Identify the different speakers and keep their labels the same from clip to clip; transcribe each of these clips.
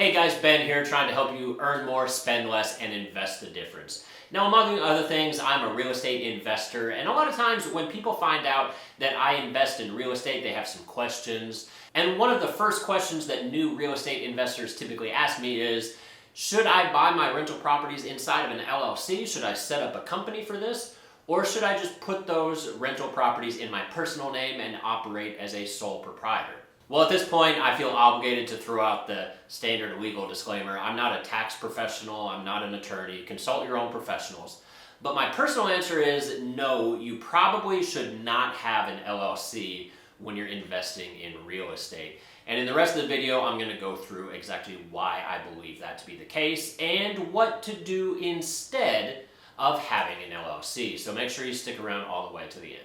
Speaker 1: Hey guys, Ben here trying to help you earn more, spend less, and invest the difference. Now, among other things, I'm a real estate investor, and a lot of times when people find out that I invest in real estate, they have some questions. And one of the first questions that new real estate investors typically ask me is, should I buy my rental properties inside of an LLC? Should I set up a company for this? Or should I just put those rental properties in my personal name and operate as a sole proprietor? Well, at this point, I feel obligated to throw out the standard legal disclaimer. I'm not a tax professional. I'm not an attorney. Consult your own professionals. But my personal answer is no, you probably should not have an LLC when you're investing in real estate. And in the rest of the video, I'm going to go through exactly why I believe that to be the case and what to do instead of having an LLC. So make sure you stick around all the way to the end.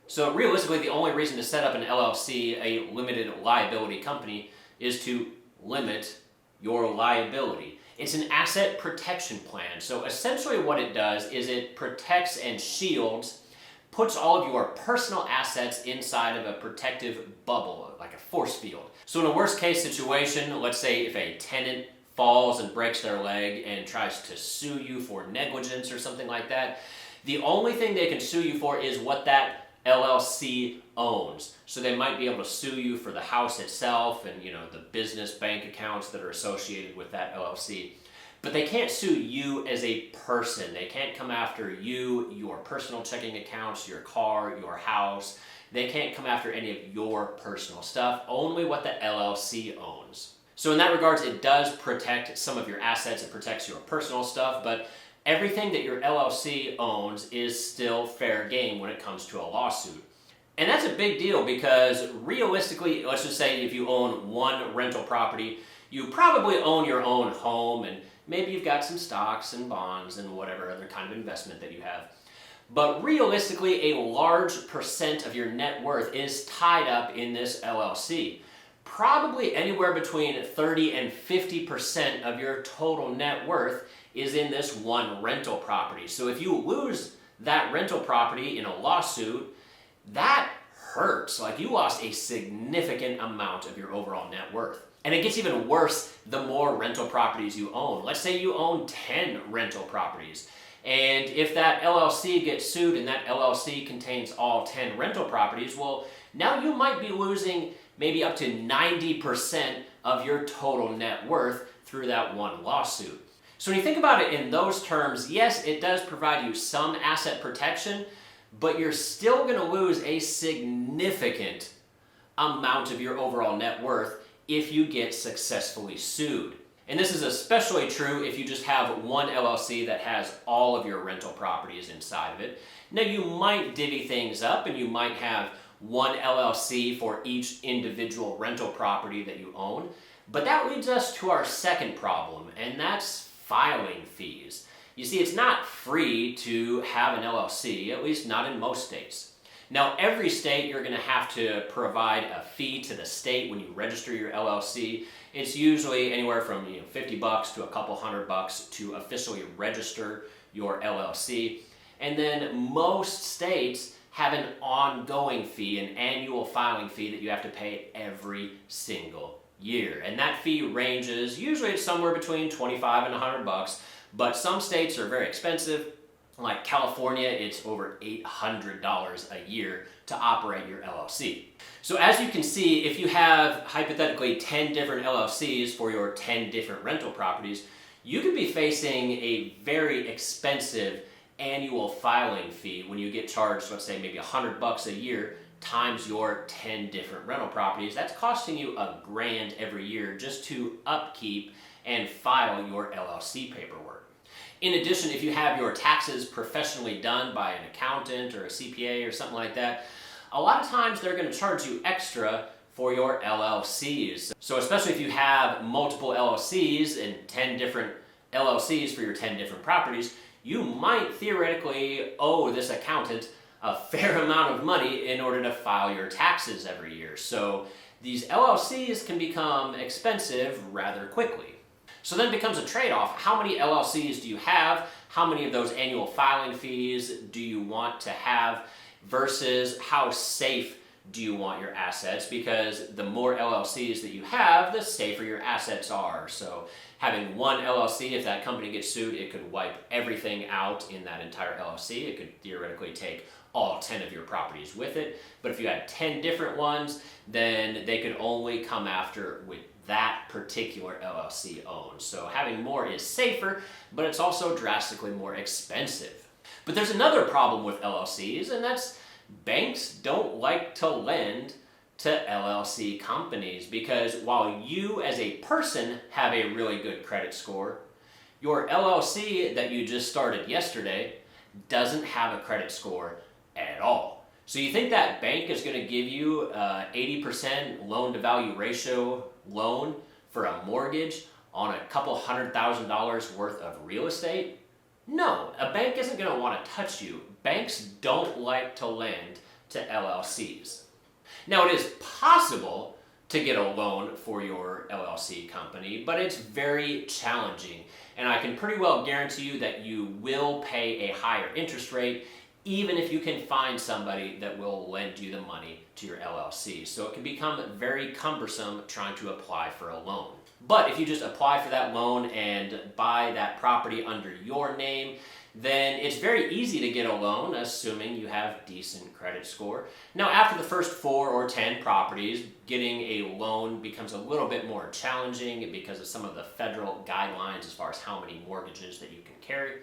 Speaker 1: So realistically, the only reason to set up an LLC, a limited liability company, is to limit your liability. It's an asset protection plan. So essentially what it does is it protects and shields, puts all of your personal assets inside of a protective bubble, like a force field. So in a worst case situation, let's say if a tenant falls and breaks their leg and tries to sue you for negligence or something like that, the only thing they can sue you for is what that LLC owns. So they might be able to sue you for the house itself and the business bank accounts that are associated with that LLC. But they can't sue you as a person. They can't come after you, your personal checking accounts, your car, your house. They can't come after any of your personal stuff, only what the LLC owns. So in that regards, it does protect some of your assets. It protects your personal stuff, but everything that your LLC owns is still fair game when it comes to a lawsuit. And that's a big deal because realistically, let's just say if you own one rental property, you probably own your own home and maybe you've got some stocks and bonds and whatever other kind of investment that you have. But realistically, a large percent of your net worth is tied up in this LLC. Probably anywhere between 30 and 50% of your total net worth is in this one rental property. So if you lose that rental property in a lawsuit, that hurts. Like you lost a significant amount of your overall net worth. And it gets even worse the more rental properties you own. Let's say you own 10 rental properties. And if that LLC gets sued and that LLC contains all 10 rental properties, well, now you might be losing maybe up to 90% of your total net worth through that one lawsuit. So when you think about it in those terms, yes, it does provide you some asset protection, but you're still going to lose a significant amount of your overall net worth if you get successfully sued. And this is especially true if you just have one LLC that has all of your rental properties inside of it. Now you might divvy things up and you might have one LLC for each individual rental property that you own. But that leads us to our second problem, and that's filing fees. You see, it's not free to have an LLC, at least not in most states. Now, every state you're going to have to provide a fee to the state when you register your LLC. It's usually anywhere from $50 to a couple $100 to officially register your LLC. And then most states have an ongoing fee, an annual filing fee that you have to pay every single year. And that fee ranges, usually it's somewhere between $25 and $100, but some states are very expensive. Like California, it's over $800 a year to operate your LLC. So as you can see, if you have hypothetically 10 different LLCs for your 10 different rental properties, you could be facing a very expensive annual filing fee when you get charged, let's say maybe $100 a year times your 10 different rental properties. That's costing you $1,000 every year just to upkeep and file your LLC paperwork. In addition, if you have your taxes professionally done by an accountant or a CPA or something like that, a lot of times they're going to charge you extra for your LLCs. So especially if you have multiple LLCs and 10 different LLCs for your 10 different properties, you might theoretically owe this accountant a fair amount of money in order to file your taxes every year. So these LLCs can become expensive rather quickly. So then it becomes a trade-off. How many LLCs do you have? How many of those annual filing fees do you want to have? Versus how safe do you want your assets, because the more LLCs that you have, the safer your assets are. So having one LLC, if that company gets sued, it could wipe everything out in that entire LLC. It could theoretically take all 10 of your properties with it. But if you had 10 different ones, then they could only come after with that particular LLC owns. So having more is safer, but it's also drastically more expensive. But there's another problem with LLCs, and that's banks don't like to lend to LLC companies, because while you as a person have a really good credit score, your LLC that you just started yesterday doesn't have a credit score at all. So you think that bank is going to give you a 80% loan to value ratio loan for a mortgage on a couple $100,000 worth of real estate? No, a bank isn't going to want to touch you. Banks don't like to lend to LLCs. Now, it is possible to get a loan for your LLC company, but it's very challenging. And I can pretty well guarantee you that you will pay a higher interest rate, even if you can find somebody that will lend you the money to your LLC. So it can become very cumbersome trying to apply for a loan. But if you just apply for that loan and buy that property under your name, then it's very easy to get a loan, assuming you have decent credit score. Now, after the first 4 or 10 properties, getting a loan becomes a little bit more challenging because of some of the federal guidelines as far as how many mortgages that you can carry.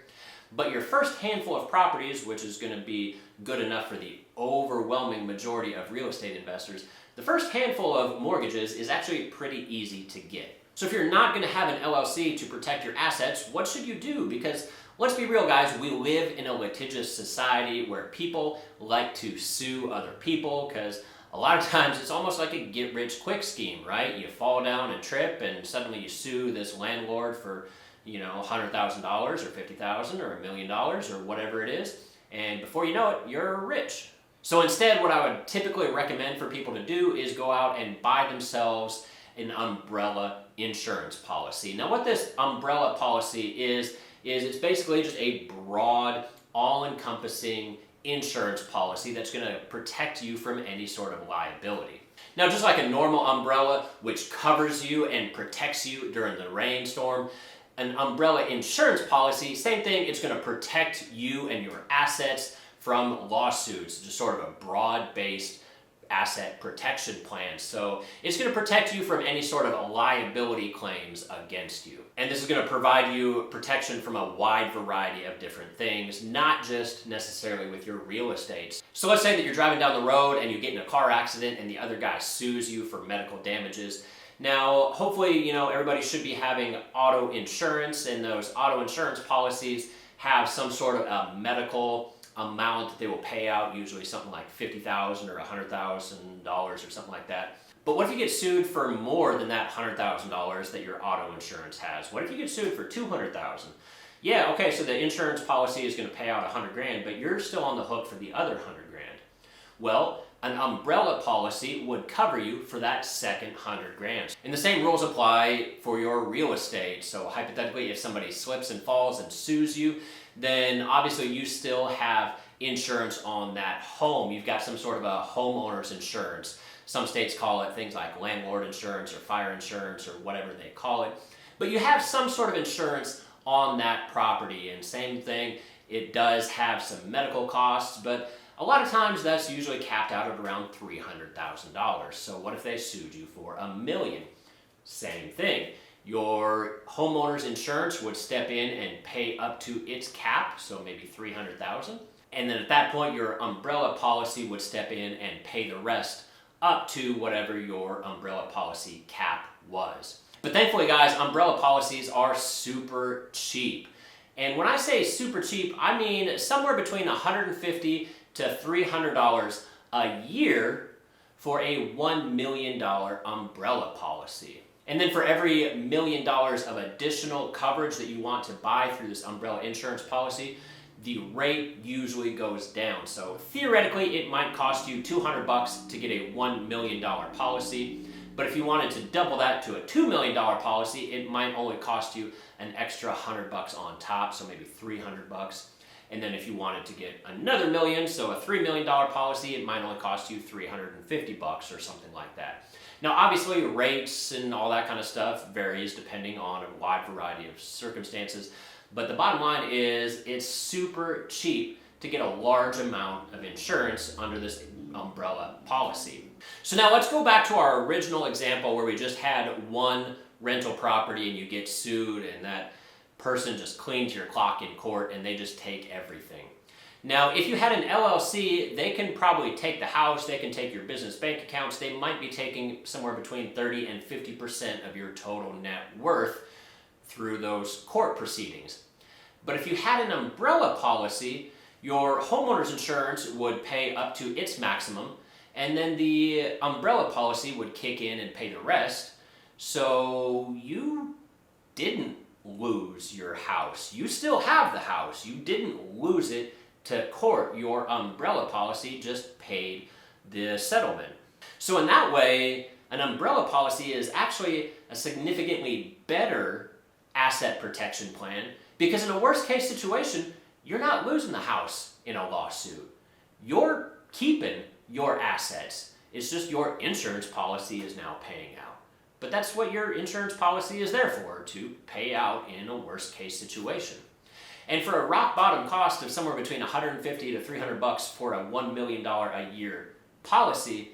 Speaker 1: But your first handful of properties, which is going to be good enough for the overwhelming majority of real estate investors, the first handful of mortgages is actually pretty easy to get. So if you're not going to have an LLC to protect your assets, what should you do? Because let's be real, guys, we live in a litigious society where people like to sue other people, because a lot of times it's almost like a get-rich-quick scheme, right? You fall down and trip, and suddenly you sue this landlord for, $100,000 or $50,000 or $1 million or whatever it is, and before you know it, you're rich. So instead, what I would typically recommend for people to do is go out and buy themselves an umbrella insurance policy. Now, what this umbrella policy is it's basically just a broad, all-encompassing insurance policy that's going to protect you from any sort of liability. Now, just like a normal umbrella, which covers you and protects you during the rainstorm, an umbrella insurance policy, same thing, it's going to protect you and your assets from lawsuits, just sort of a broad-based asset protection plan. So it's going to protect you from any sort of liability claims against you. And this is going to provide you protection from a wide variety of different things, not just necessarily with your real estate. So let's say that you're driving down the road and you get in a car accident and the other guy sues you for medical damages. Now, hopefully, everybody should be having auto insurance, and those auto insurance policies have some sort of a medical amount that they will pay out, usually something like $50,000 or $100,000 or something like that. But what if you get sued for more than that $100,000 that your auto insurance has? What if you get sued for $200,000? Yeah, okay, so the insurance policy is going to pay out $100,000, but you're still on the hook for the other $100,000. Well, an umbrella policy would cover you for that second $100,000. And the same rules apply for your real estate. So hypothetically, if somebody slips and falls and sues you, then obviously you still have insurance on that home. You've got some sort of a homeowner's insurance. Some states call it things like landlord insurance or fire insurance or whatever they call it. But you have some sort of insurance on that property. And same thing, it does have some medical costs, but a lot of times that's usually capped out at around $300,000. So what if they sued you for $1 million? Same thing. Your homeowner's insurance would step in and pay up to its cap, so maybe $300,000. And then at that point, your umbrella policy would step in and pay the rest up to whatever your umbrella policy cap was. But thankfully, guys, umbrella policies are super cheap. And when I say super cheap, I mean somewhere between $150 to $300 a year for a $1 million umbrella policy. And then for every $1 million of additional coverage that you want to buy through this umbrella insurance policy, the rate usually goes down. So theoretically, it might cost you $200 to get a $1 million policy. But if you wanted to double that to a $2 million policy, it might only cost you an extra $100 on top, so maybe $300. And then if you wanted to get another million, so a $3 million policy, it might only cost you $350 or something like that. Now, obviously, rates and all that kind of stuff varies depending on a wide variety of circumstances. But the bottom line is it's super cheap to get a large amount of insurance under this umbrella policy. So now let's go back to our original example where we just had one rental property and you get sued and that person just cleans your clock in court and they just take everything. Now, if you had an LLC, they can probably take the house, they can take your business bank accounts, they might be taking somewhere between 30 and 50% of your total net worth through those court proceedings. But if you had an umbrella policy, your homeowner's insurance would pay up to its maximum, and then the umbrella policy would kick in and pay the rest. So you didn't lose your house. You still have the house. You didn't lose it to court. Your umbrella policy just paid the settlement. So in that way, an umbrella policy is actually a significantly better asset protection plan because in a worst case situation, you're not losing the house in a lawsuit. You're keeping your assets. It's just your insurance policy is now paying out. But that's what your insurance policy is there for, to pay out in a worst case situation. And for a rock bottom cost of somewhere between $150 to $300 for a $1 million a year policy,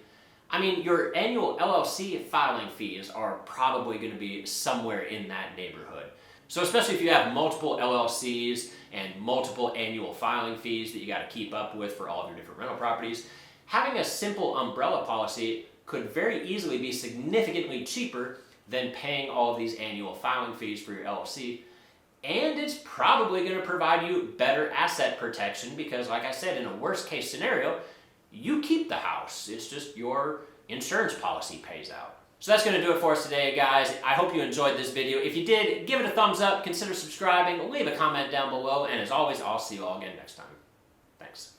Speaker 1: I mean, your annual LLC filing fees are probably going to be somewhere in that neighborhood. So especially if you have multiple LLCs and multiple annual filing fees that you got to keep up with for all of your different rental properties, having a simple umbrella policy could very easily be significantly cheaper than paying all of these annual filing fees for your LLC. And it's probably going to provide you better asset protection because, like I said, in a worst case scenario, you keep the house. It's just your insurance policy pays out. So that's going to do it for us today, guys. I hope you enjoyed this video. If you did, give it a thumbs up, consider subscribing, leave a comment down below, and as always, I'll see you all again next time. Thanks.